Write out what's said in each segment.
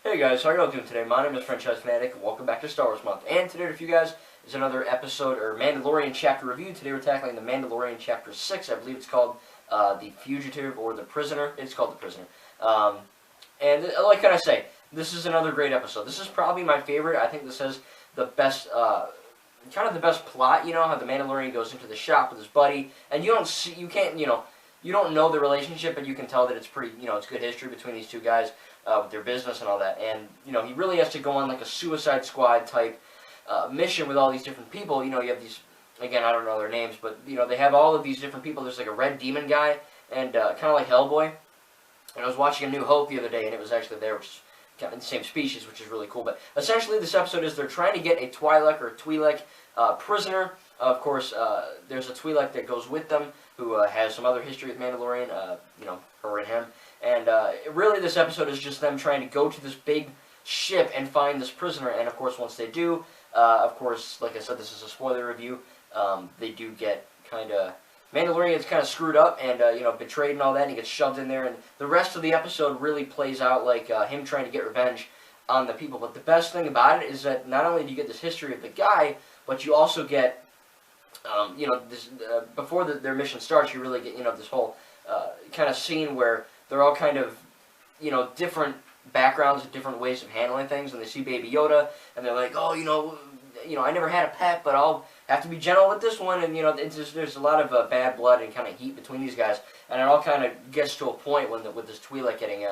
Hey guys, how are y'all doing today? My name is Franchise Fanatic, and welcome back to Star Wars Month. And today with you guys is another episode, or Mandalorian chapter review. Today we're tackling the Mandalorian chapter 6, I believe it's called The Fugitive, or The Prisoner. It's called The Prisoner. And like can I say, this is another great episode. This is probably my favorite. I think this has the best, kind of the best plot, you know, how the Mandalorian goes into the shop with his buddy, and you don't see, you can't, you don't know the relationship, but you can tell that it's pretty, it's good history between these two guys. With their business and all that, and he really has to go on like a Suicide Squad type mission with all these different people. You have these, again, I don't know their names, but they have all of these different people. There's like a red demon guy, and kind of like Hellboy. And I was watching A New Hope the other day, and it was actually there, which is kind of the same species, which is really cool. But essentially, this episode is they're trying to get a Twi'lek prisoner. Of course, there's a Twi'lek that goes with them who has some other history with Mandalorian. Her and him. And really, this episode is just them trying to go to this big ship and find this prisoner. And of course, once they do, of course, like I said, this is a spoiler review. They do get kind of Mandalorian gets kind of screwed up and betrayed and all that. And he gets shoved in there, and the rest of the episode really plays out like him trying to get revenge on the people. But the best thing about it is that not only do you get this history of the guy, but you also get this before their mission starts. You really get this whole kind of scene where they're all kind of, different backgrounds and different ways of handling things, and they see Baby Yoda, and they're like, oh, I never had a pet, but I'll have to be gentle with this one, and, there's a lot of bad blood and kind of heat between these guys, and it all kind of gets to a point when with this Twi'lek getting,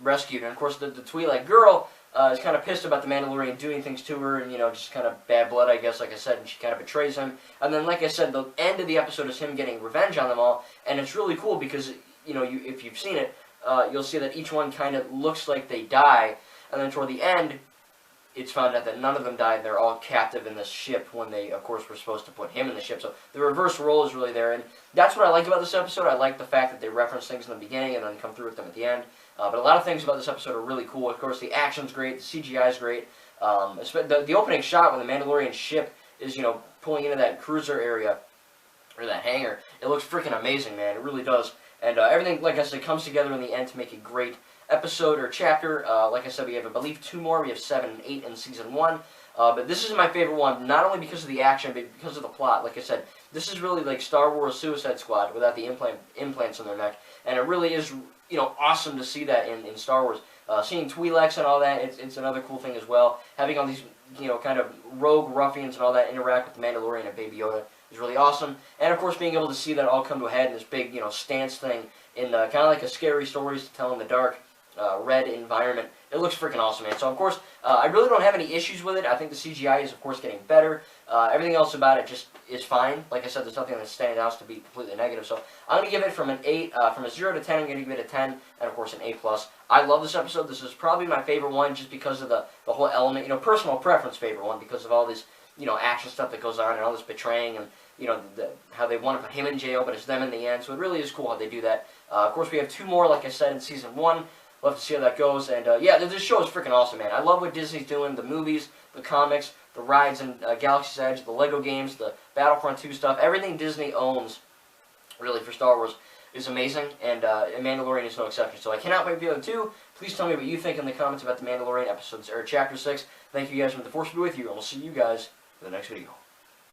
rescued, and of course the Twi'lek girl is kind of pissed about the Mandalorian doing things to her, and, just kind of bad blood, I guess, like I said, and she kind of betrays him, and then, like I said, the end of the episode is him getting revenge on them all, and it's really cool because if you've seen it, you'll see that each one kind of looks like they die, and then toward the end, it's found out that none of them died. They're all captive in this ship when they, of course, were supposed to put him in the ship. So the reverse role is really there, and that's what I like about this episode. I like the fact that they reference things in the beginning and then come through with them at the end. But a lot of things about this episode are really cool. Of course, the action's great, the CGI is great. The opening shot when the Mandalorian ship is, pulling into that cruiser area, or that hangar, it looks freaking amazing, man. It really does. And everything, like I said, comes together in the end to make a great episode or chapter. Like I said, we have, I believe, 2 more. We have 7 and 8 in Season 1. But this is my favorite one, not only because of the action, but because of the plot. Like I said, this is really like Star Wars Suicide Squad without the implants in their neck. And it really is, awesome to see that in Star Wars. Seeing Twi'leks and all that, it's another cool thing as well. Having all these, kind of rogue ruffians and all that interact with the Mandalorian and Baby Yoda is really awesome. And of course, being able to see that all come to a head in this big, stance thing in kind of like a scary stories to tell in the dark, red environment. It looks freaking awesome, man. So of course, I really don't have any issues with it. I think the CGI is, of course, getting better. Everything else about it just is fine. Like I said, there's nothing that stands out to be completely negative. So I'm going to give it from an 8, from a 0 to 10, I'm going to give it a 10, and of course an A+. I love this episode. This is probably my favorite one just because of the whole element, personal preference favorite one because of all this, action stuff that goes on and all this betraying and, how they want to put him in jail, but it's them in the end. So it really is cool how they do that. Of course, we have 2 more, like I said, in Season 1. We'll have to see how that goes. And, yeah, this show is freaking awesome, man. I love what Disney's doing. The movies, the comics, the rides in Galaxy's Edge, the Lego games, the Battlefront 2 stuff. Everything Disney owns, really, for Star Wars is amazing. And Mandalorian is no exception. So I cannot wait for the other 2. Please tell me what you think in the comments about the Mandalorian episodes, or Chapter 6. Thank you guys, for the Force be with you, and we'll see you guys in the next video.